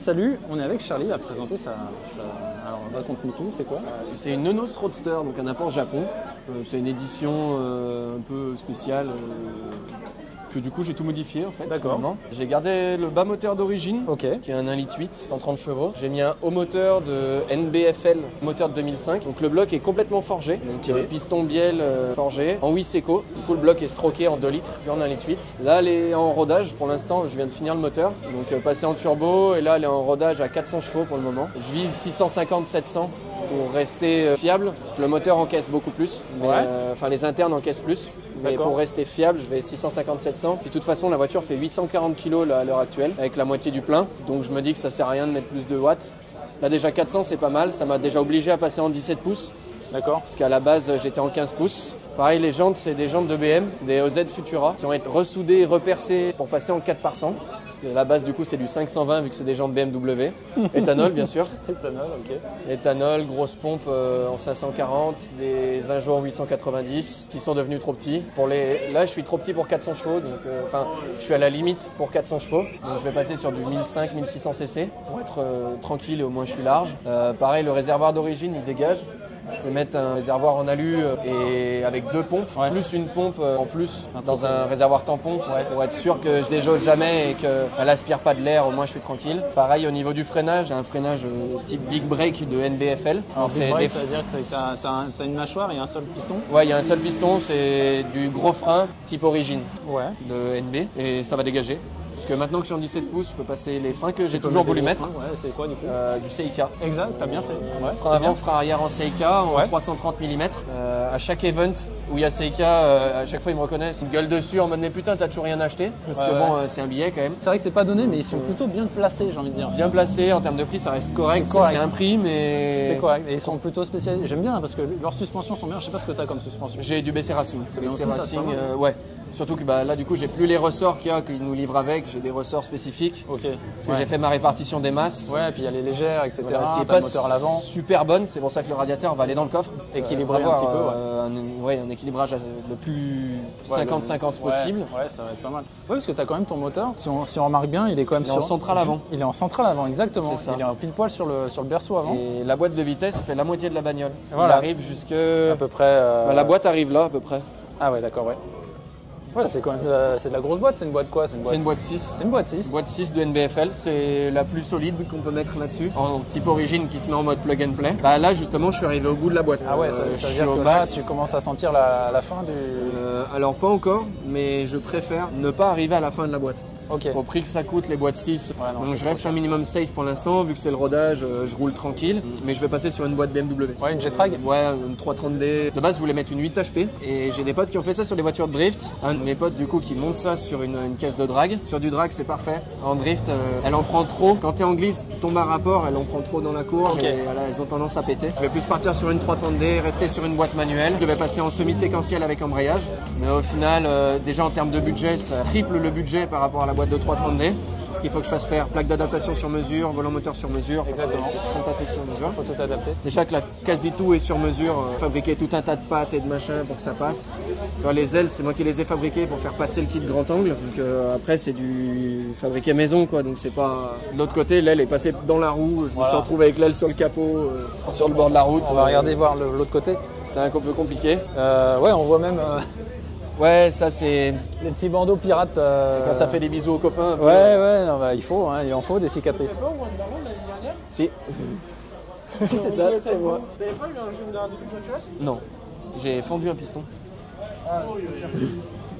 Salut, on est avec Charlie, il va présenter Alors, raconte-nous tout, c'est quoi? C'est une Nonos Roadster, donc un apport Japon. C'est une édition un peu spéciale. Que du coup j'ai tout modifié en fait. D'accord. J'ai gardé le bas moteur d'origine, qui est un 1,8 litre, 130 chevaux. J'ai mis un haut moteur de NBFL, moteur de 2005. Donc le bloc est complètement forgé, donc piston bielle forgé, en Wiseco. Du coup le bloc est stroqué en 2 litres, puis en 1,8 litre. Là elle est en rodage pour l'instant, je viens de finir le moteur. Donc passer en turbo et là elle est en rodage à 400 chevaux pour le moment. Je vise 650-700 pour rester fiable, parce que le moteur encaisse beaucoup plus. Enfin les internes encaissent plus. Mais pour rester fiable, je vais 650-700. Puis de toute façon, la voiture fait 840 kg à l'heure actuelle, avec la moitié du plein. Donc je me dis que ça sert à rien de mettre plus de watts. Là déjà 400, c'est pas mal. Ça m'a déjà obligé à passer en 17 pouces. D'accord. Parce qu'à la base, j'étais en 15 pouces. Pareil, les jantes, c'est des jantes de BM. C'est des OZ Futura qui vont être ressoudées et repercées pour passer en 4x100. La base du coup c'est du 520 vu que c'est des jantes BMW. Éthanol bien sûr. Éthanol, ok. Éthanol, grosse pompe en 540, des Injo en 890 qui sont devenus trop petits. Là je suis trop petit pour 400 chevaux, donc je suis à la limite pour 400 chevaux. Donc je vais passer sur du 1500-1600 cc pour être tranquille et au moins je suis large. Pareil, le réservoir d'origine il dégage. Je vais mettre un réservoir en alu et avec 2 pompes, plus une pompe en plus dans un réservoir tampon pour être sûr que je déjauge jamais et qu'elle aspire pas de l'air, au moins je suis tranquille. Pareil au niveau du freinage, j'ai un freinage type Big Brake de NBFL. Alors Big Brake, ça veut dire que tu as une mâchoire et un seul piston? Ouais, il y a un seul piston, c'est du gros frein type Origine de NB et ça va dégager. Parce que maintenant que je suis en 17 pouces, je peux passer les freins que j'ai toujours voulu mettre. C'est quoi du coup? Du Seika. Exact, t'as bien fait. Frein avant, frein arrière en Seika, en 330 mm. À chaque event où il y a Seika, à chaque fois ils me reconnaissent, ils me gueulent dessus en mode mais putain t'as toujours rien acheté. Parce que bon, c'est un billet quand même. C'est vrai que c'est pas donné, mais ils sont plutôt bien placés, j'ai envie de dire. Bien placés, en termes de prix ça reste correct. C'est un prix mais... C'est correct, et ils sont plutôt spécialisés. J'aime bien parce que leurs suspensions sont bien, je sais pas ce que t'as comme suspension. J'ai du BC Racing. BC Racing, ouais. Surtout que là du coup j'ai plus les ressorts qu'ils nous livrent avec, j'ai des ressorts spécifiques. Ok. Parce que j'ai fait ma répartition des masses. Ouais, et puis il y a les légères, etc. Voilà, qui est pas le moteur à l'avant. Super bonne, c'est pour ça que le radiateur va aller dans le coffre. Équilibrer un petit peu. Un équilibrage le plus 50-50 possible. Ouais, ça va être pas mal. Ouais, parce que tu as quand même ton moteur, si on remarque bien, il est quand même en centrale avant. Il est en centrale avant, exactement. C'est ça. Il est en pile poil sur le berceau avant. Et la boîte de vitesse fait la moitié de la bagnole. Voilà. Il arrive jusque... À peu près... la boîte arrive là à peu près. Ah ouais, d'accord, ouais. Ouais, c'est quand même c'est de la grosse boîte, c'est une boîte quoi? C'est une boîte 6. C'est une boîte 6. Boîte 6 de NBFL, c'est la plus solide qu'on peut mettre là-dessus. En type Origine qui se met en mode plug and play. Là justement je suis arrivé au bout de la boîte. Ah ouais, ça veut dire que là tu commences à sentir la fin du... alors pas encore, mais je préfère ne pas arriver à la fin de la boîte. Okay. Au prix que ça coûte les boîtes 6, donc je reste un minimum safe pour l'instant, vu que c'est le rodage, je roule tranquille, mais je vais passer sur une boîte BMW. Ouais, une Jetrag. Ouais, une 330D. De base, je voulais mettre une 8 HP, et j'ai des potes qui ont fait ça sur des voitures de drift. Un de mes potes, du coup, qui monte ça sur une caisse de drag. Sur du drag, c'est parfait. En drift, elle en prend trop. Quand t'es en glisse, tu tombes à rapport, elle en prend trop dans la courge, et voilà, elles ont tendance à péter. Je vais plus partir sur une 330D, rester sur une boîte manuelle. Je vais passer en semi-séquentiel avec embrayage, mais au final, déjà en termes de budget, ça triple le budget par rapport à la boîte de 330D. Ce qu'il faut que je fasse faire, plaque d'adaptation sur mesure, volant moteur sur mesure, c'est tout un tas de trucs sur mesure. Il faut tout adapter. Déjà que quasi tout est sur mesure, fabriquer tout un tas de pattes et de machins pour que ça passe. Les ailes, c'est moi qui les ai fabriquées pour faire passer le kit grand angle. Donc après c'est du fabriqué maison quoi, donc c'est pas... De l'autre côté, l'aile est passée dans la roue, je me suis retrouvé avec l'aile sur le capot, sur le bord de la route. On va regarder voir l'autre côté. C'était un peu compliqué. Ouais, on voit même... Ouais, ça c'est... Les petits bandeaux pirates. C'est quand ça fait des bisous aux copains. Ouais, non, il faut, hein, il en faut des cicatrices. C'est pas Wonderland l'année dernière? Si. C'est ça, c'est moi. T'avais pas eu un jeu d'un début de voiture? Non, j'ai fendu un piston. Ah, ouais,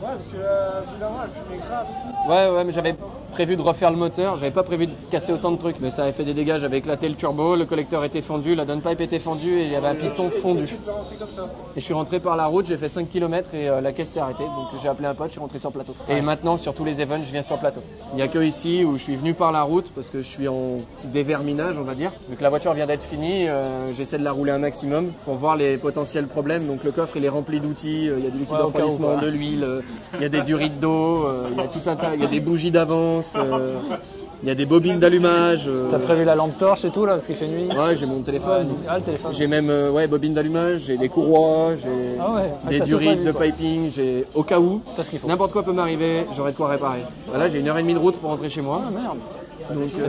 parce que évidemment elle fumait grave et tout. Ouais, mais j'avais prévu de refaire le moteur, j'avais pas prévu de casser autant de trucs, mais ça avait fait des dégâts, j'avais éclaté le turbo, le collecteur était fendu, la downpipe était fendue et il y avait un piston fondu. Et je suis rentré par la route, j'ai fait 5 km et la caisse s'est arrêtée, donc j'ai appelé un pote, je suis rentré sur plateau. Et maintenant sur tous les events, je viens sur plateau. Il n'y a que ici où je suis venu par la route parce que je suis en déverminage on va dire. Vu que la voiture vient d'être finie, j'essaie de la rouler un maximum pour voir les potentiels problèmes. Donc le coffre il est rempli d'outils, il y a du liquide de refroidissement, de l'huile, il y a des durites d'eau, il y a tout un tas, il y a des bougies d'avance. Il y a des bobines d'allumage. T'as prévu la lampe torche et tout là parce qu'il fait nuit? Ouais, j'ai mon téléphone. Ah, le téléphone. J'ai même bobines d'allumage, j'ai des courroies, j'ai des durites de piping, j'ai au cas où. T'as ce qu'il faut. N'importe quoi peut m'arriver, j'aurai de quoi réparer. Là, j'ai 1h30 de route pour rentrer chez moi. Ah merde.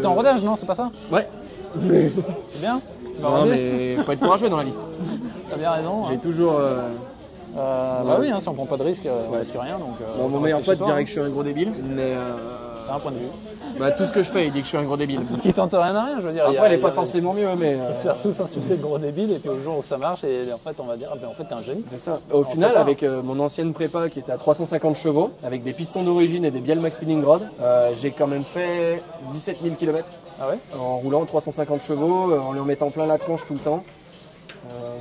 T'es en rodage, non? C'est pas ça? Ouais. C'est bien? Non, mais faut être courageux dans la vie. T'as bien raison. J'ai toujours... Bah oui, hein, si on prend pas de risque, on risque rien. Donc, bon, mon meilleur pote dirait que je suis un gros débile, mais... C'est un point de vue. Bah, tout ce que je fais, il dit que je suis un gros débile. Qui tente rien à rien, je veux dire. Après, elle est pas forcément mieux, mais... On se faire tous insulter de gros débile, et puis au jour où ça marche, et en fait, on va dire, ah ben en fait, t'es un génie. C'est ça. Au final, avec mon ancienne prépa qui était à 350 chevaux, avec des pistons d'origine et des bielles Max Speeding Rod, j'ai quand même fait 17 000 km. Ah ouais? En roulant 350 chevaux, en lui en mettant plein la tronche tout le temps.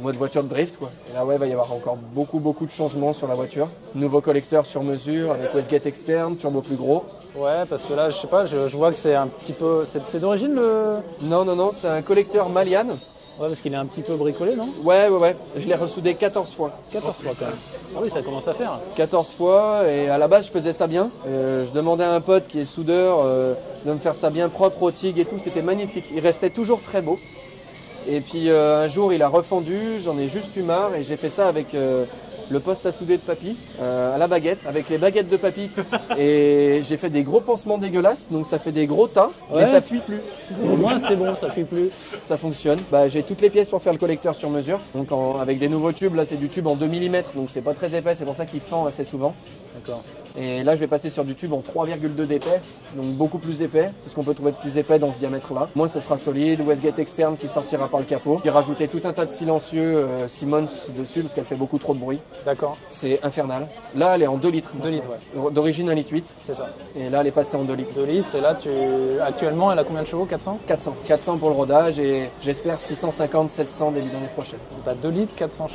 Mode voiture de drift quoi. Et là ouais, il va y avoir encore beaucoup de changements sur la voiture. Nouveau collecteur sur mesure avec wastegate externe, turbo plus gros. Ouais, parce que là, je sais pas, je vois que c'est un petit peu... C'est d'origine le... Non, c'est un collecteur Malian. Ouais, parce qu'il est un petit peu bricolé, non? Ouais. Je l'ai ressoudé 14 fois. 14 fois quand même. Ah oui, ça commence à faire. 14 fois, et à la base je faisais ça bien. Je demandais à un pote qui est soudeur de me faire ça bien propre au TIG et tout, c'était magnifique. Il restait toujours très beau. Et puis un jour il a refendu, j'en ai juste eu marre et j'ai fait ça avec le poste à souder de papy à la baguette, avec les baguettes de papy. Et j'ai fait des gros pansements dégueulasses, donc ça fait des gros tas, mais ça fuit plus. Au moins c'est bon, ça fuit plus. Ça fonctionne. Bah, j'ai toutes les pièces pour faire le collecteur sur mesure. Donc avec des nouveaux tubes, là c'est du tube en 2 mm, donc c'est pas très épais, c'est pour ça qu'il fend assez souvent. D'accord. Et là je vais passer sur du tube en 3,2 d'épais, donc beaucoup plus épais. C'est ce qu'on peut trouver de plus épais dans ce diamètre-là. Moi ce sera solide, wastegate externe qui sortira par le capot. J'ai rajouté tout un tas de silencieux Simmons dessus parce qu'elle fait beaucoup trop de bruit. D'accord. C'est infernal. Là elle est en 2 litres. 2 litres, ouais. D'origine 1,8 litre. C'est ça. Et là elle est passée en 2 litres. 2 litres, et là actuellement elle a combien de chevaux? 400? 400. 400 pour le rodage et j'espère 650, 700 début d'année prochaine. T'as 2 litres, 400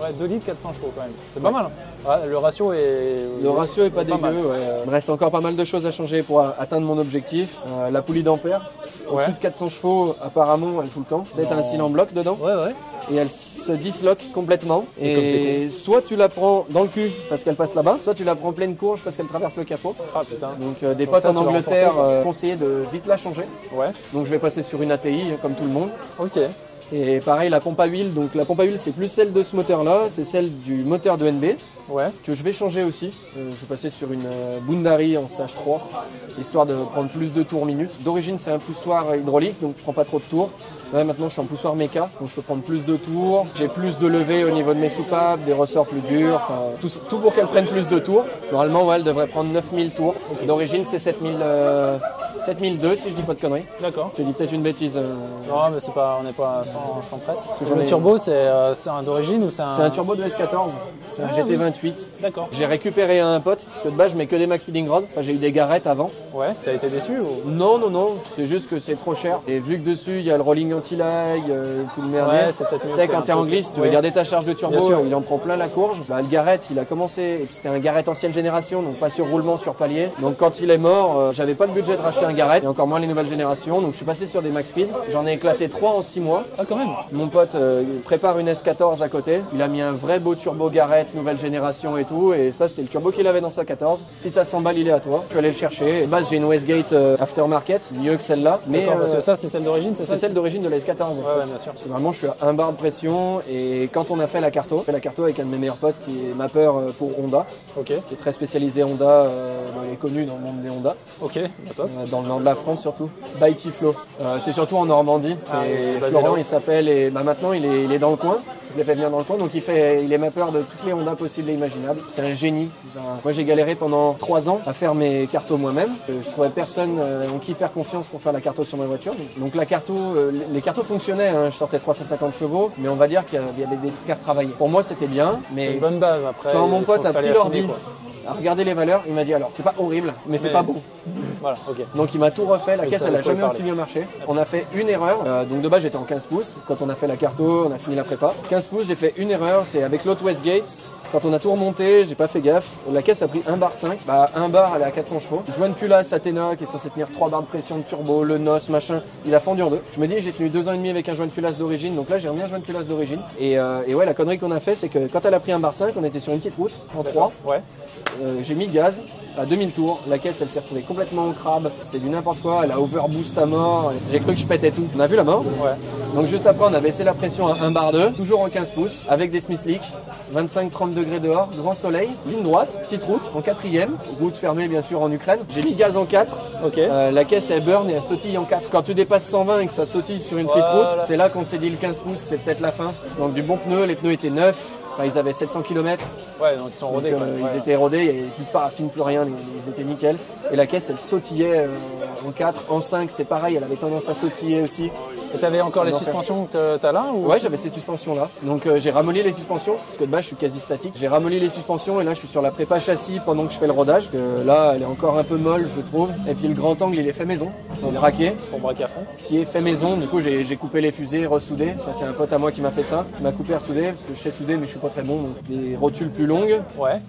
ouais, 2 litres, 400 chevaux quand même. C'est pas mal. Ouais, le ratio est... Le ratio est pas dégueu. Ouais. Il me reste encore pas mal de choses à changer pour atteindre mon objectif. La poulie d'ampère, au-dessus de 400 chevaux, apparemment, elle fout le camp. C'est un cyle en bloc dedans. Ouais. Et elle se disloque complètement. Et soit tu la prends dans le cul parce qu'elle passe là-bas, soit tu la prends pleine courge parce qu'elle traverse le capot. Ah putain. Donc des potes en Angleterre conseillaient de vite la changer. Ouais. Donc je vais passer sur une ATI comme tout le monde. Ok. Et pareil, la pompe à huile. Donc la pompe à huile, c'est plus celle de ce moteur-là, c'est celle du moteur de NB. Ouais. Que je vais changer aussi. Je vais passer sur une Boundary en stage 3, histoire de prendre plus de tours minute. D'origine, c'est un poussoir hydraulique, donc tu prends pas trop de tours. Là, maintenant, je suis en poussoir méca, donc je peux prendre plus de tours. J'ai plus de levée au niveau de mes soupapes, des ressorts plus durs, enfin tout pour qu'elle prenne plus de tours. Normalement, ouais, elle devrait prendre 9000 tours. D'origine, c'est 7002 si je dis pas de conneries. D'accord. J'ai dit peut-être une bêtise. Non, mais c'est pas, on n'est pas sans prêt. Le turbo, c'est un d'origine ou c'est un... C'est un turbo de S14, c'est un GT28. D'accord. J'ai récupéré un pote, parce que de base je mets que des Max Speeding Rod. Enfin, j'ai eu des Garrettes avant. Ouais, t'as été déçu ou... Non, c'est juste que c'est trop cher. Et vu que dessus il y a le rolling anti-lag, tout le merdier. Ouais, c'est peut-être mieux. Tu sais, quand t'es en glisse, tu veux garder ta charge de turbo, il en prend plein la courge. Bah, le Garrett, il a commencé, et puis c'était un Garrett ancienne génération, donc pas sur roulement, sur palier. Donc quand il est mort, j'avais pas le budget de racheter un Garrett, et encore moins les nouvelles générations. Donc je suis passé sur des Max Speed. J'en ai éclaté 3 en 6 mois. Ah, quand même. Mon pote il prépare une S14 à côté. Il a mis un vrai beau turbo Garrett, nouvelle génération et tout. Et ça, c'était le turbo qu'il avait dans sa 14. Si t'as 100 balles, il est à toi. Je suis allé le chercher. De base, j'ai une wastegate aftermarket, mieux que celle-là. Mais parce que ça, c'est celle d'origine, c'est ça? C'est celle d'origine de la S14 en fait. Ouais, bien sûr. Parce que vraiment, je suis à 1 bar de pression. Et quand on a fait la carto avec un de mes meilleurs potes qui est mapper pour Honda, qui est très spécialisé Honda, il est connu dans le monde des Honda. Ok, top. Dans le nord de la France surtout. By Tiflo. C'est surtout en Normandie. Florent, il s'appelle, et maintenant il est dans le coin. Je l'ai fait venir dans le coin, donc il est mapper de toutes les Honda possibles et imaginables. C'est un génie. Moi j'ai galéré pendant 3 ans à faire mes cartos moi-même. Je trouvais personne en qui faire confiance pour faire la carto sur ma voiture. Donc la carto, les cartos fonctionnaient, hein. Je sortais 350 chevaux, mais on va dire qu'il y avait des trucs à retravailler. Pour moi c'était bien, mais c'est une bonne base après. Quand mon pote a pris l'ordi, a regardé les valeurs, il m'a dit alors c'est pas horrible, mais c'est pas beau. Voilà, ok. Donc il m'a tout refait, la caisse elle a jamais aussi bien marché. On a fait une erreur, donc de base j'étais en 15 pouces, quand on a fait la carto, on a fini la prépa. 15 pouces, j'ai fait une erreur, c'est avec l'autre wastegate, quand on a tout remonté, j'ai pas fait gaffe, la caisse a pris 1 bar 5, bah 1 bar elle est à 400 chevaux. Joint culasse Athena qui est censé tenir 3 barres de pression de turbo, le NOS, machin, il a fendu en deux. Je me dis j'ai tenu 2 ans et demi avec un joint de culasse d'origine, donc là j'ai remis un joint de culasse d'origine. Et ouais, la connerie qu'on a fait, c'est que quand elle a pris 1 bar 5, on était sur une petite route en 3. Ouais. J'ai mis gaz, à 2000 tours. La caisse, elle s'est retrouvée complètement au crabe. C'est du n'importe quoi. Elle a overboost à mort. J'ai cru que je pétais tout. On a vu la mort? Ouais. Donc juste après, on a baissé la pression à 1 bar 2, toujours en 15 pouces, avec des Smith Leak, 25-30 degrés dehors, grand soleil, ligne droite, petite route, en 4e, route fermée bien sûr en Ukraine. J'ai mis gaz en 4, la caisse elle burn et elle sautille en 4. Quand tu dépasses 120 et que ça sautille sur une petite route, c'est là qu'on s'est dit le 15 pouces, c'est peut-être la fin. Donc du bon pneu, les pneus étaient neufs. Enfin, ils avaient 700 km. Ouais, donc ils sont rodés. Ils étaient rodés, il n'y avait plus de paraffine, plus rien, ils étaient nickel. Et la caisse, elle sautillait en 4, en 5, c'est pareil, elle avait tendance à sautiller aussi. Et tu avais encore les suspensions que tu as là ou... Ouais, j'avais ces suspensions là. Donc j'ai ramolli les suspensions, parce que de base je suis quasi statique. J'ai ramolli les suspensions et là je suis sur la prépa châssis pendant que je fais le rodage. Là elle est encore un peu molle je trouve. Et puis le grand angle il est fait maison, pour braquer. Pour braquer à fond. Qui est fait maison, du coup j'ai coupé les fusées, ressoudé. C'est un pote à moi qui m'a fait ça. Qui m'a coupé, ressoudé, parce que je sais souder mais je suis pas très bon. Donc des rotules plus longues. Ouais.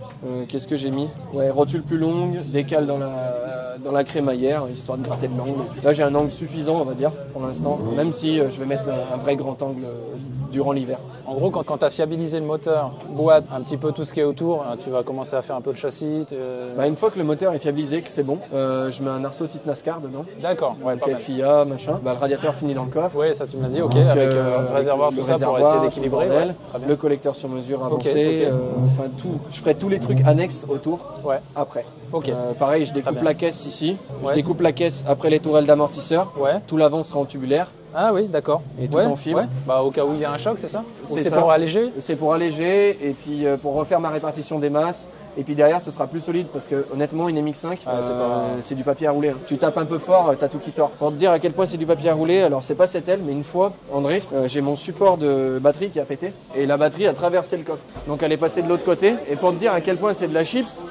Qu'est-ce que j'ai mis? Ouais, rotules plus longues, décale dans la crémaillère, histoire de gratter de l'angle. Là j'ai un angle suffisant on va dire pour l'instant. Même si je vais mettre un vrai grand angle durant l'hiver. En gros, quand tu as fiabilisé le moteur, boîte, un petit peu tout ce qui est autour, tu vas commencer à faire un peu de châssis. Une fois que le moteur est fiabilisé, que c'est bon, je mets un arceau type NASCAR dedans. D'accord, ouais, donc FIA, machin. Le radiateur finit dans le coffre. Oui, ça tu me l'as dit, ok, avec le réservoir, tout ça pour essayer d'équilibrer. Le collecteur sur mesure avancé, enfin tout. Je ferai tous les trucs annexes autour après. Pareil, je découpe la caisse ici, je découpe la caisse après les tourelles d'amortisseur, tout l'avant sera en tubulaire. Ah oui, d'accord. Et tout en fibre. Bah, au cas où il y a un choc, c'est ça? C'est pour alléger? C'est pour alléger et puis pour refaire ma répartition des masses. Et puis derrière, ce sera plus solide parce que honnêtement, une MX5, c'est du papier à rouler. Tu tapes un peu fort, t'as tout qui tord. Pour te dire à quel point c'est du papier à rouler, alors c'est pas cette aile, mais une fois en drift, j'ai mon support de batterie qui a pété et la batterie a traversé le coffre. Donc elle est passée de l'autre côté. Et pour te dire à quel point c'est de la chips,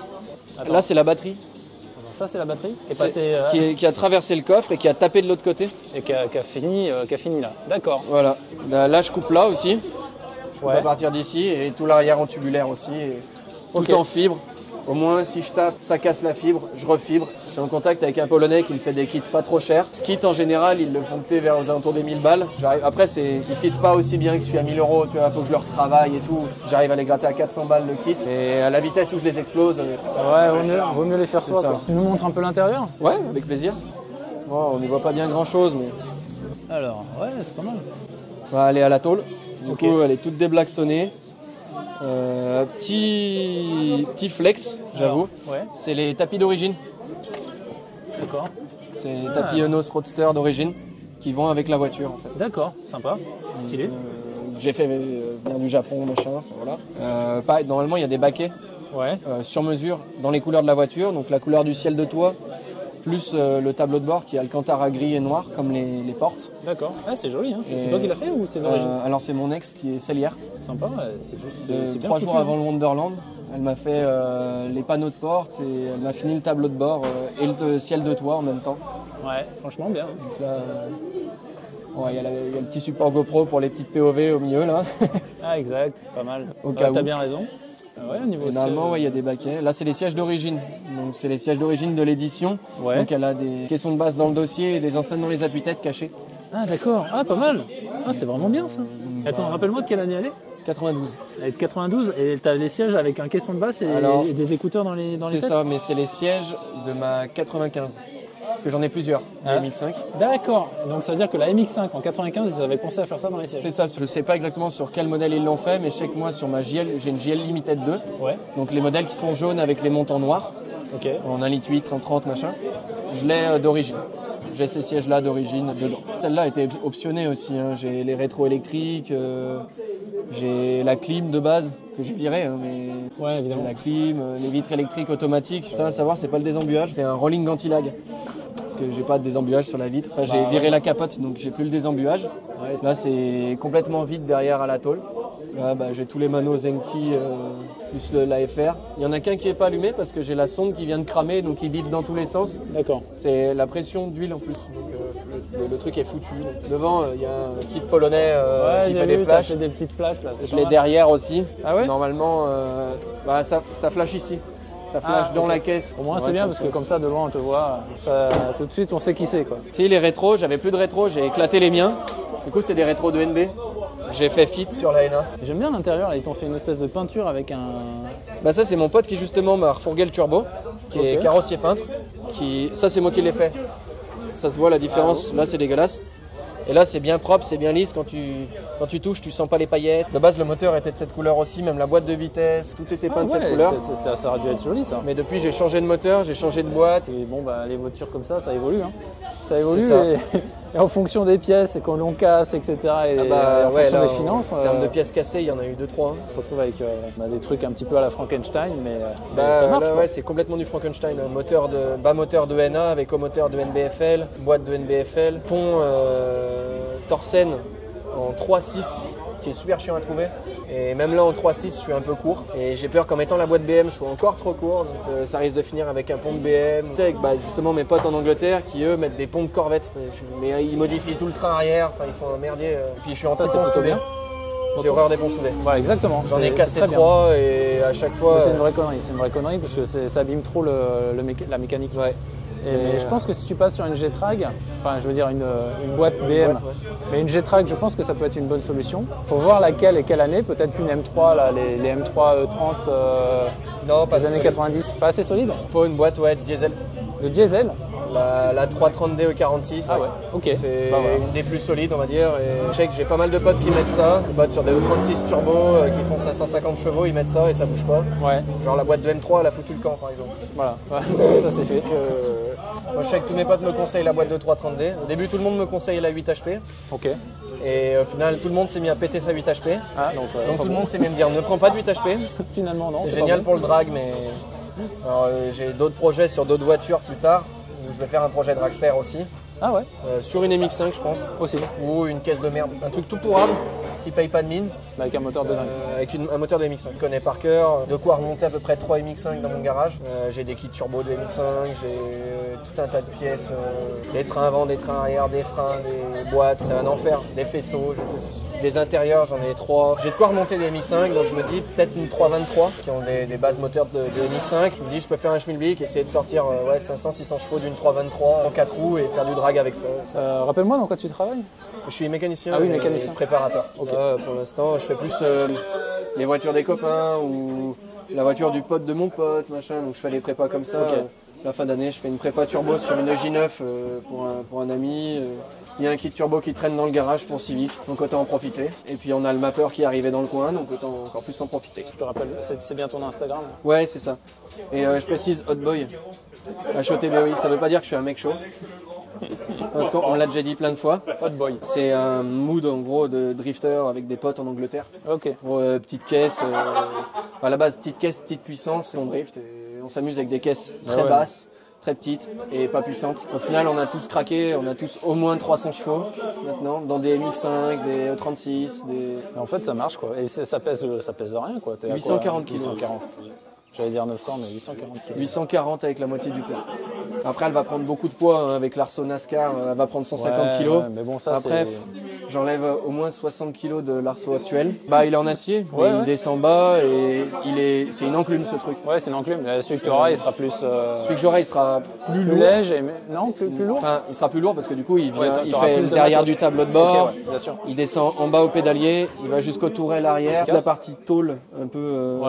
là c'est la batterie. Ça c'est la batterie qui a traversé le coffre et qui a tapé de l'autre côté. Et qui a fini là. D'accord. Voilà. Là je coupe là aussi. Je coupe à partir d'ici et tout l'arrière en tubulaire aussi. Et tout en fibre. Au moins si je tape, ça casse la fibre, je refibre. Je suis en contact avec un Polonais qui me fait des kits pas trop chers. Ce kit en général, il le font coûter vers aux alentours des 1000 balles. Après, il ne fit pas aussi bien que celui à 1000 €, tu vois, faut que je le retravaille et tout. J'arrive à les gratter à 400 balles le kit. Et à la vitesse où je les explose. Vaut mieux les faire soi. Tu nous montres un peu l'intérieur? Ouais, avec plaisir. Bon, on n'y voit pas bien grand chose, mais. Alors, ouais, c'est pas mal. On va aller à la tôle. Du coup, elle est toute déblaxonnée. Petit flex, j'avoue. C'est les tapis d'origine. D'accord. C'est les tapis Enos Roadster d'origine qui vont avec la voiture en fait. D'accord, sympa, stylé. J'ai fait venir du Japon, machin, voilà. Pareil, normalement il y a des baquets sur mesure dans les couleurs de la voiture, donc la couleur du ciel de toit, plus le tableau de bord qui a Alcantara gris et noir comme les portes. D'accord, c'est joli, hein. C'est toi qui l'as fait ou c'est d'origine? Alors c'est mon ex qui est sellière. Sympa, c'est juste 3 jours avant le Wonderland. Elle m'a fait les panneaux de porte et elle m'a fini le tableau de bord et le ciel de toit en même temps. Ouais, franchement bien. Donc là, il y a le petit support GoPro pour les petites POV au milieu là. Ah exact, pas mal. T'as bien raison. Au niveau normalement, il y a des baquets. Là, c'est les sièges d'origine. Donc, c'est les sièges d'origine de l'édition. Donc, elle a des caissons de base dans le dossier et des enceintes dans les appuis-têtes cachées. Ah, d'accord. Ah, pas mal. Ah, c'est vraiment bien ça. Attends, rappelle-moi de quelle année elle est? 92. Elle est de 92 et tu as les sièges avec un caisson de basse et des écouteurs dans les têtes? C'est ça, mais c'est les sièges de ma 95. Parce que j'en ai plusieurs, la MX5. D'accord, donc ça veut dire que la MX5 en 95, ils avaient pensé à faire ça dans les sièges. C'est ça, je ne sais pas exactement sur quel modèle ils l'ont fait, mais je sais que moi sur ma JL, j'ai une JL Limited 2. Donc les modèles qui sont jaunes avec les montants noirs, en 1,8 litre, 130 machin, je l'ai d'origine. J'ai ces sièges-là d'origine dedans. Celle-là a été optionnée aussi, hein. J'ai les rétros électriques, j'ai la clim de base que j'ai virée, hein, mais j'ai la clim, les vitres électriques automatiques. Ça à savoir, c'est pas le désembuage, c'est un rolling anti-lag. Parce que j'ai pas de désembuage sur la vitre. Enfin, j'ai viré la capote, donc j'ai plus le désembuage. Là, c'est complètement vide derrière à la tôle. Là, j'ai tous les manos Zenki plus l'AFR. Il y en a qu'un qui n'est pas allumé parce que j'ai la sonde qui vient de cramer, donc il bip dans tous les sens. D'accord. C'est la pression d'huile en plus. Donc le truc est foutu. Donc, devant, il y a un kit polonais qui fait des flashs. Des petites flashs là. Je l'ai derrière aussi. Ah ouais? Normalement, ça flash ici. Ça flash dans la caisse. Au moins c'est bien parce que comme ça de loin on te voit, tout de suite on sait qui c'est quoi. Si les rétros, j'avais plus de rétros, j'ai éclaté les miens. Du coup c'est des rétros de NB. j'ai fait fit sur la NA. J'aime bien l'intérieur, ils t'ont fait une espèce de peinture avec un... Bah ça c'est mon pote qui justement m'a refourgué le turbo, qui est carrossier peintre. Ça c'est moi qui l'ai fait. Ça se voit la différence, là c'est dégueulasse. Et là c'est bien propre, c'est bien lisse, quand tu touches tu sens pas les paillettes. De base le moteur était de cette couleur aussi, même la boîte de vitesse, tout était peint de cette couleur. Ça aurait dû être joli ça. Mais depuis j'ai changé de moteur, j'ai changé de boîte. Et bon bah les voitures comme ça évolue. Hein. Ça évolue et en fonction des pièces et quand l'on casse, etc. Et en fonction des finances. En termes de pièces cassées, il y en a eu 2-3. Hein. On se retrouve avec des trucs un petit peu à la Frankenstein, mais ça marche. Là, ouais, c'est complètement du Frankenstein. Un bas moteur de NA avec au moteur de NBFL, boîte de NBFL, pont Torsen en 3.6 qui est super chiant à trouver. Et même là en 3.6 je suis un peu court et j'ai peur qu'en mettant la boîte BM je sois encore trop court, donc ça risque de finir avec un pont de BM. Avec justement mes potes en Angleterre qui eux mettent des ponts de Corvette, mais ils modifient tout le train arrière, enfin ils font un merdier. Et puis je suis en pont soudé. J'ai horreur des ponts soudés. Voilà, exactement. J'en ai cassé 3 et à chaque fois... C'est une vraie connerie parce que ça abîme trop la mécanique. Ouais. Mais je pense que si tu passes sur une G-Trag, enfin je veux dire une boîte BM, mais une G-Trag je pense que ça peut être une bonne solution. Faut voir laquelle et quelle année, peut-être une M3, là, les M3 30 non, pas des années 90, pas assez solide. Faut une boîte diesel. De diesel. La 330D E46, ah ouais, ok. C'est une des plus solides on va dire. Et je sais que j'ai pas mal de potes qui mettent ça, des potes sur des E36 turbo qui font 550 chevaux, ils mettent ça et ça bouge pas. Ouais. Genre la boîte de M3 elle a foutu le camp par exemple. Voilà, ça c'est fait. Moi je sais que tous mes potes me conseillent la boîte de 330D. Au début tout le monde me conseillait la 8 HP. Ok. Et au final tout le monde s'est mis à péter sa 8 HP. Ah, donc tout le monde s'est mis à me dire ne prends pas de 8 HP. Finalement non. C'est génial pour le drag mais j'ai d'autres projets sur d'autres voitures plus tard. Je vais faire un projet dragster aussi. Ah ouais. Sur une MX5 je pense. Aussi. Ou une caisse de merde. Un truc tout pourrable qui paye pas de mine. Avec un moteur de dingue. Avec un moteur de MX5. Je connais par cœur. De quoi remonter à peu près 3 MX5 dans mon garage. J'ai des kits turbo de MX5, j'ai tout un tas de pièces. Des trains avant, des trains arrière, des freins, des boîtes. C'est un enfer. Des faisceaux, des intérieurs, j'en ai 3. J'ai de quoi remonter des MX5, donc je me dis peut-être une 323 qui ont des bases moteurs de MX5. Je me dis je peux faire un schmilblick, essayer de sortir 500-600 chevaux d'une 323 en 4 roues et faire du drag avec ça. Rappelle-moi dans quoi tu travailles. Je suis mécanicien, mécanicien. Préparateur. Okay. Pour l'instant, je fais plus les voitures des copains ou la voiture du pote de mon pote, machin. Donc je fais les prépas comme ça. Okay. La fin d'année, je fais une prépa turbo sur une J9 pour un ami. Il y a un kit turbo qui traîne dans le garage pour Civic, donc autant en profiter. Et puis on a le mapper qui est arrivé dans le coin, donc autant encore plus en profiter. Je te rappelle, c'est bien ton Instagram. Ouais, c'est ça. Et je précise Hotboy. HOTBOI, ça veut pas dire que je suis un mec chaud. Parce qu'on l'a déjà dit plein de fois. Hotboy. C'est un mood en gros de drifter avec des potes en Angleterre. Ok. Pour petite caisse, à la base petite caisse, petite puissance, on drift et on s'amuse avec des caisses très basses, très petites et pas puissantes. Au final on a tous craqué, on a tous au moins 300 chevaux maintenant, dans des MX5, des E36, des... En fait ça marche quoi, et ça pèse rien quoi. 840 kg. 840. J'allais dire 900 mais 840 kg. 840 avec la moitié du poids. Après elle va prendre beaucoup de poids hein, avec l'Arceau NASCAR, elle va prendre 150 kg. Ouais, mais bon, ça, après j'enlève au moins 60 kg de l'Arceau actuel. Bah il est en acier, mais il descend bas et c'est une enclume ce truc. Ouais c'est une enclume, celui que tu auras il sera plus... Celui que j'aurai il sera plus lourd. Léger, non plus lourd. Enfin il sera plus lourd parce que du coup il fait le derrière du tableau de bord, bien sûr. Il descend en bas au pédalier, il va jusqu'au tourelle arrière, la partie tôle un peu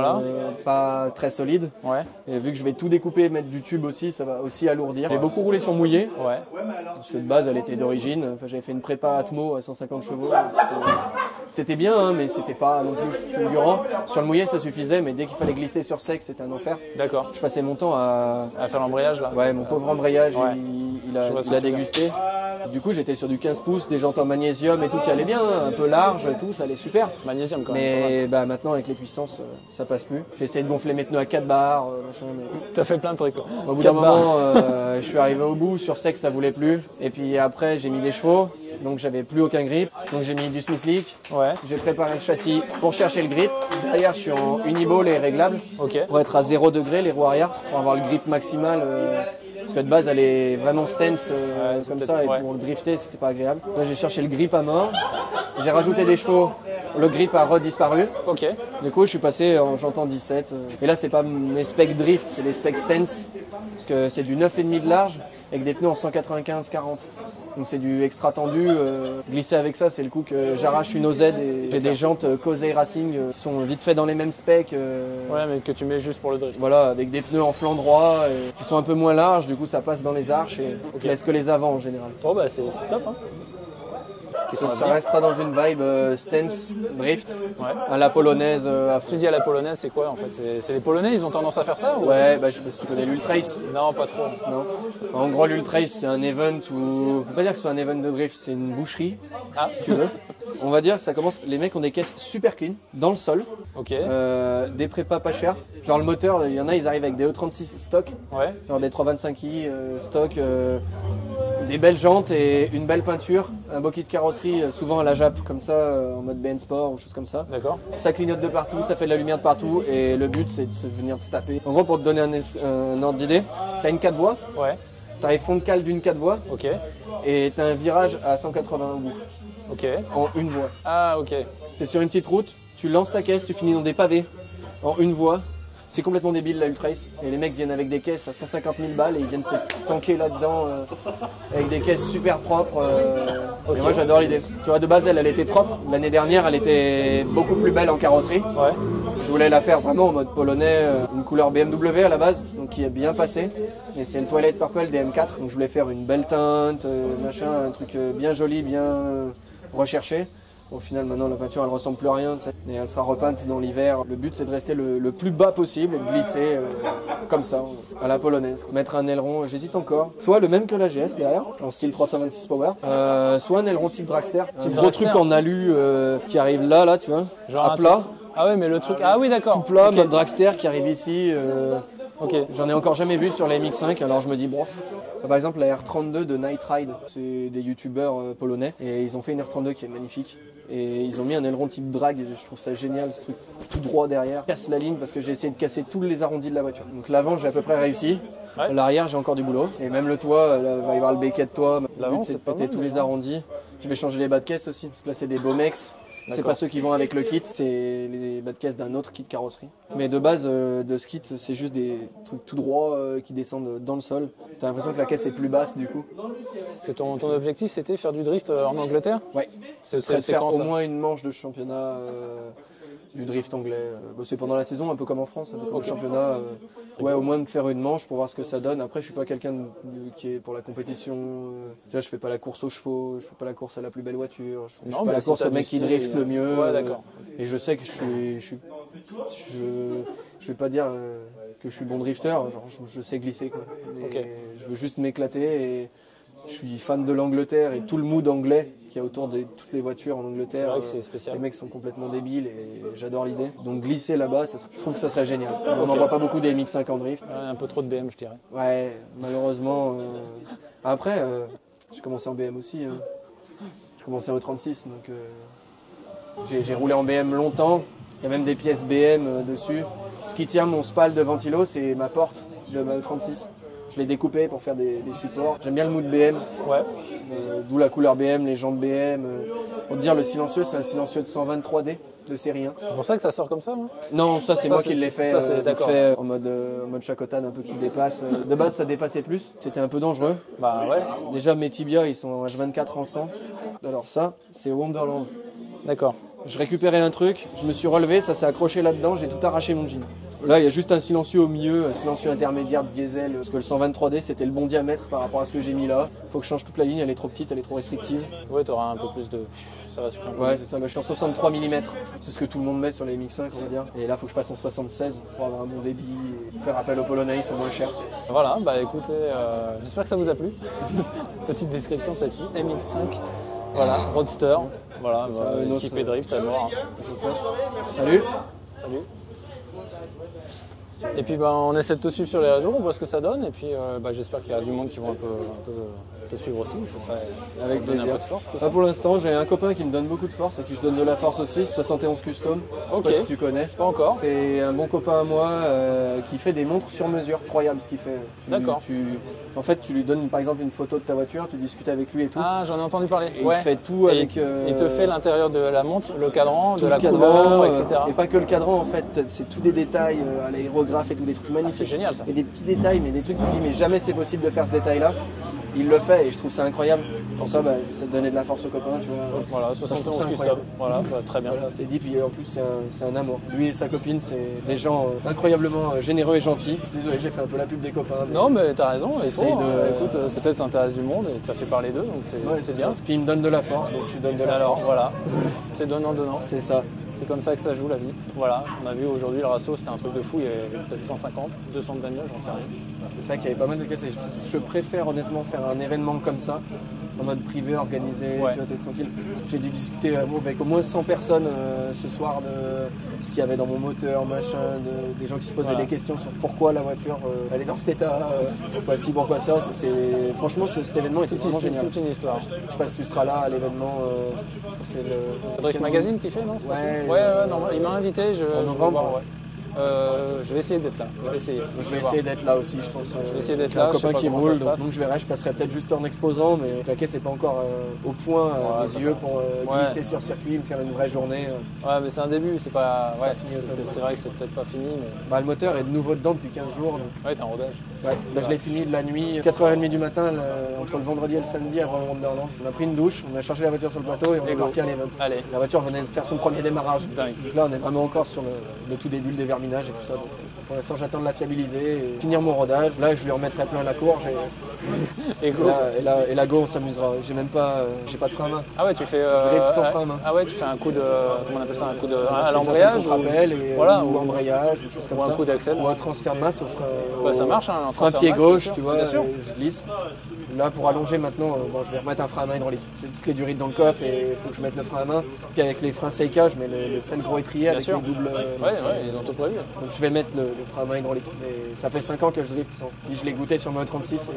pas très solide. Ouais. Et vu que je vais tout découper et mettre du tube aussi, ça va aussi alourdir. J'ai beaucoup roulé sur mouillé. Ouais. Parce que de base, elle était d'origine. Enfin, j'avais fait une prépa Atmo à 150 chevaux. C'était bien, hein, mais c'était pas non plus fulgurant. Sur le mouillé, ça suffisait, mais dès qu'il fallait glisser sur sec, c'était un enfer. D'accord. Je passais mon temps à faire l'embrayage là. Ouais, mon pauvre embrayage, il a dégusté. Du coup, j'étais sur du 15 pouces, des jantes en magnésium et tout qui allait bien, un peu large et tout, ça allait super. Magnésium quand même. Mais maintenant, avec les puissances, ça passe plus. J'ai essayé de gonfler mes pneus à 4 barres, machin. Mais... T'as fait plein de trucs quoi. Au bout d'un moment, je suis arrivé au bout, sur sec, ça voulait plus. Et puis après, j'ai mis des chevaux, donc j'avais plus aucun grip. Donc j'ai mis du Smithlick. Ouais. J'ai préparé le châssis pour chercher le grip. Derrière, je suis en uniball et réglable. Ok. Pour être à 0 degré, les roues arrière, pour avoir le grip maximal. Parce que de base, elle est vraiment stance comme ça, et pour drifter, c'était pas agréable. Là, j'ai cherché le grip à mort. J'ai rajouté des chevaux. Le grip a redisparu. Ok. Du coup, je suis passé en jantant 17. Et là, c'est pas mes specs drift, c'est les specs stance. Parce que c'est du 9,5 de large avec des pneus en 195-40. Donc c'est du extra tendu. Glisser avec ça, c'est le coup que j'arrache une OZ et j'ai des jantes Cosey Racing qui sont vite fait dans les mêmes specs. Ouais, mais que tu mets juste pour le drift. Voilà, avec des pneus en flanc droit qui sont un peu moins larges, du coup ça passe dans les arches et je laisse que les avants en général. Oh bah c'est top hein. Ça restera dans une vibe stance, drift, à la polonaise. Tu dis à la polonaise, c'est quoi en fait? C'est les Polonais, ils ont tendance à faire ça ou... Ouais, bah, je sais pas si tu connais l'Ultrace. Non, pas trop. Non. En gros, l'Ultrace, c'est un event où. On peut pas dire que ce soit un event de drift, c'est une boucherie, si tu veux. On va dire que ça commence. Les mecs ont des caisses super clean, dans le sol. Ok. Des prépas pas chers. Genre le moteur, il y en a, ils arrivent avec des E36 stock. Ouais. Genre des 325i stock. Des belles jantes et une belle peinture, un beau kit de carrosserie, souvent à la Jap, comme ça, en mode BN Sport ou choses comme ça. D'accord. Ça clignote de partout, ça fait de la lumière de partout et le but c'est de venir se taper. En gros, pour te donner un ordre d'idée, t'as une 4 voies, Ouais. t'arrives fond de cale d'une 4 voies Ok. et t'as un virage à 180 au bout, Ok. en une voie. Ah ok. T'es sur une petite route, tu lances ta caisse, tu finis dans des pavés, en une voie. C'est complètement débile la Ultrace et les mecs viennent avec des caisses à 150 000 balles et ils viennent se tanker là-dedans avec des caisses super propres. Et moi j'adore l'idée. Tu vois, de base elle était propre. L'année dernière elle était beaucoup plus belle en carrosserie. Ouais. Je voulais la faire vraiment en mode polonais, une couleur BMW à la base, donc qui est bien passé. Et c'est le Twilight Purple des M4, donc je voulais faire une belle teinte, machin, un truc bien joli, bien recherché. Au final, maintenant, la peinture, elle ressemble plus à rien, et elle sera repeinte dans l'hiver. Le but, c'est de rester le plus bas possible et de glisser comme ça, à la polonaise. Mettre un aileron, j'hésite encore. Soit le même que la GS derrière, en style 326 Power, soit un aileron type dragster. Un gros truc en alu qui arrive là, tu vois, Genre à plat. Ah ouais, mais le truc... Ah oui, d'accord. Tout plat, Okay. mode dragster qui arrive ici. Ok. J'en ai encore jamais vu sur les MX5, alors je me dis, bon. Par exemple, la R32 de Night Ride, c'est des youtubeurs polonais, et ils ont fait une R32 qui est magnifique. Et ils ont mis un aileron type drag, et je trouve ça génial, ce truc tout droit derrière. Casse la ligne parce que j'ai essayé de casser tous les arrondis de la voiture. Donc l'avant, j'ai à peu près réussi. Ouais. L'arrière, j'ai encore du boulot. Et même le toit, là, va y avoir le béquet de toit. Le L'avant, but, c'est de c'est pas péter mal, tous les l'avant. arrondis. Je vais changer les bas de caisse aussi, parce que là, c'est des Bomex. C'est D'accord. pas ceux qui vont avec le kit, c'est les bas de caisse d'un autre kit carrosserie. Mais de base, de ce kit, c'est juste des trucs tout droits qui descendent dans le sol. T'as l'impression que la caisse est plus basse du coup. Parce que ton objectif, c'était faire du drift en Angleterre? Ouais. C'est Ce serait de faire quand, au ça moins une manche de championnat du drift anglais. C'est pendant la saison, un peu comme en France, un peu comme le championnat. Ouais, au moins de faire une manche pour voir ce que ça donne. Après, je suis pas quelqu'un qui est pour la compétition. Tu vois, je fais pas la course aux chevaux, je fais pas la course à la plus belle voiture. Je fais pas la course au mec qui drift le mieux. Ouais, d'accord. Et je sais que je vais pas dire que je suis bon drifter. Genre, je sais glisser quoi. Ok. Je veux juste m'éclater et je suis fan de l'Angleterre et tout le mood anglais qu'il y a autour de toutes les voitures en Angleterre. C'est vrai que c'est spécial. Les mecs sont complètement débiles et j'adore l'idée. Donc glisser là-bas, je trouve que ça serait génial. On n'en voit pas beaucoup des MX5 en drift. Ouais, un peu trop de BM, je dirais. Ouais, malheureusement. Après, j'ai commencé en BM aussi. J'ai commencé en E36, donc j'ai roulé en BM longtemps. Il y a même des pièces BM dessus. Ce qui tient mon spal de ventilo, c'est ma porte de ma E36. Je l'ai découpé pour faire des supports. J'aime bien le mood BM, Ouais. d'où la couleur BM, les jantes BM. Pour te dire, le silencieux, c'est un silencieux de 123D de série 1. C'est pour ça que ça sort comme ça, moi? Non, ça c'est Ça, moi c'est- qui l'ai fait, ça, c'est- d'accord. en mode chacotane un peu qui dépasse. De base, ça dépassait plus. C'était un peu dangereux. Bah ouais. Déjà, mes tibias, ils sont en H24 en 100. Alors ça, c'est Wonderland. D'accord. Je récupérais un truc, je me suis relevé, ça s'est accroché là-dedans, j'ai tout arraché mon jean. Là, il y a juste un silencieux au milieu, un silencieux intermédiaire de diesel, parce que le 123D, c'était le bon diamètre par rapport à ce que j'ai mis là. Faut que je change toute la ligne, elle est trop petite, elle est trop restrictive. Ouais, t'auras un peu plus de... Ça va suffire un peu. Ouais, c'est ça, là, je suis en 63 mm. C'est ce que tout le monde met sur les MX5, on va dire. Et là, faut que je passe en 76 pour avoir un bon débit et faire appel aux Polonais, ils sont moins chers. Voilà, bah écoutez, j'espère que ça vous a plu. Petite description de cette fille, MX5, voilà, Roadster, voilà, C'est ça, Enos, équipé drift à mort. Salut. Salut. Et puis bah, on essaie de te suivre sur les réseaux, on voit ce que ça donne, et puis bah, j'espère qu'il y a du monde qui vont un peu te suivre aussi, ça serait avec donner plaisir. un peu de force. Pour l'instant, j'ai un copain qui me donne beaucoup de force, à qui je donne de la force aussi, 71 Custom. Je sais pas si tu connais. Pas encore. C'est un bon copain à moi qui fait des montres sur mesure. Incroyable ce qu'il fait. D'accord. En fait, tu lui donnes par exemple une photo de ta voiture, tu discutes avec lui et tout. Ah, j'en ai entendu parler. Et il te fait tout avec. Il te fait l'intérieur de la montre, le cadran, de la cadran, couleur, etc. Et pas que le cadran en fait, c'est tous des détails à l'aérographe et tout, des trucs magnifiques. C'est génial ça. Et des petits détails, mais des trucs que tu te dis mais jamais c'est possible de faire ce détail là. Il le fait et je trouve ça incroyable. Pour ça, j'essaie de donner de la force aux copains, tu vois. Voilà, 71 Custom. Voilà, très bien. Voilà, t'es dit, puis en plus c'est un amour. Lui et sa copine, c'est des gens incroyablement généreux et gentils. Je suis désolé, j'ai fait un peu la pub des copains. Non, mais t'as raison. J'essaye Écoute, c'est peut-être l'intérêt du monde et ça fait parler d'eux, donc c'est bien. Puis il me donne de la force, donc je lui donne de la force. Voilà, c'est donnant-donnant. C'est ça. C'est comme ça que ça joue la vie. Voilà, on a vu aujourd'hui le Rasso, c'était un truc de fou, il y avait peut-être 150, 200 de bagnoles, j'en sais rien. C'est vrai qu'il y avait pas mal de caisses. Je préfère honnêtement faire un événement comme ça, en mode privé, organisé, tu vois, t'es tranquille. J'ai dû discuter avec au moins 100 personnes ce soir de ce qu'il y avait dans mon moteur, machin, des gens qui se posaient des questions sur pourquoi la voiture elle est dans cet état, pourquoi ci, pourquoi ça. Franchement, cet événement était vraiment génial. Toute une histoire. Je sais pas si tu seras là à l'événement. C'est le Drift Magazine qui fait, non? Ouais, non, il m'a invité. En novembre. Je vais essayer d'être là. Je vais essayer d'être là aussi, je pense. Je vais essayer d'être là. J'ai un copain qui roule, donc je verrai. Je passerai peut-être juste en exposant, mais la caisse n'est pas encore au point à mes yeux pour glisser sur circuit, me faire une vraie journée. Ouais, mais c'est un début, c'est pas. Ouais, c'est vrai que c'est peut-être pas fini. Mais... le moteur est de nouveau dedans depuis 15 jours. Donc... Ouais, t'es en rodage. Ouais, je l'ai fini de la nuit, 4h30 du matin, entre le vendredi et le samedi avant le Wonderland. On a pris une douche, on a chargé la voiture sur le plateau et on est parti à l'event. La voiture venait de faire son premier démarrage. Dingue. Donc là, on est vraiment encore sur le tout début, le déverminage et tout ça. Donc, pour l'instant, j'attends de la fiabiliser et finir mon rodage. Là, je lui remettrai plein la courge et la go, on s'amusera. J'ai pas de frein à main. Ah ouais, tu fais. Je drift sans frein à main. Ah ouais, tu fais un coup de. Comment on appelle ça? Un coup de. À l'embrayage ou embrayage, ou choses comme ça. Ou un coup d'axel. Ou un transfert de masse au frein. Ça marche, hein, frein pied gauche, tu vois, je glisse. Là, pour allonger maintenant, je vais remettre un frein à main hydraulique. J'ai toutes les durites dans le coffre et il faut que je mette le frein à main. Puis avec les freins Seika, je mets le frein gros étrier avec les doubles. Ouais, ils ont tout prévu. Donc je vais mettre le frein à main hydraulique. Et ça fait 5 ans que je drift sans. Puis je l'ai goûté sur mon 36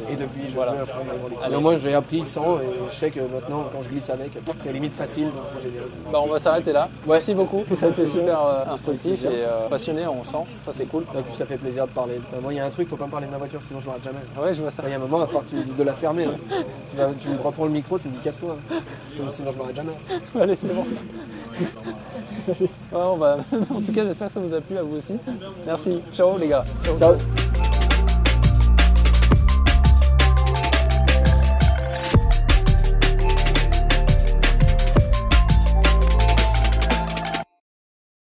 et depuis je veux un frein à main hydraulique. Alors moi j'ai appris sans et je sais que maintenant quand je glisse avec, c'est limite facile, donc c'est génial. On va s'arrêter là. Merci beaucoup, ça a été super instructif et passionné, on sent, ça c'est cool. Et puis ça fait plaisir de parler. Moi il y a un truc, faut pas me parler de ma voiture sinon je m'arrête jamais. Ouais, je vois ça. Il y a un moment, il va falloir que tu me dises de la fermer. Hein. Tu me reprends le micro, tu me dis casse-toi. Hein. Parce que sinon je m'arrête jamais. Allez, c'est bon. En tout cas, j'espère que ça vous a plu à vous aussi. Merci. Ciao les gars. Ciao.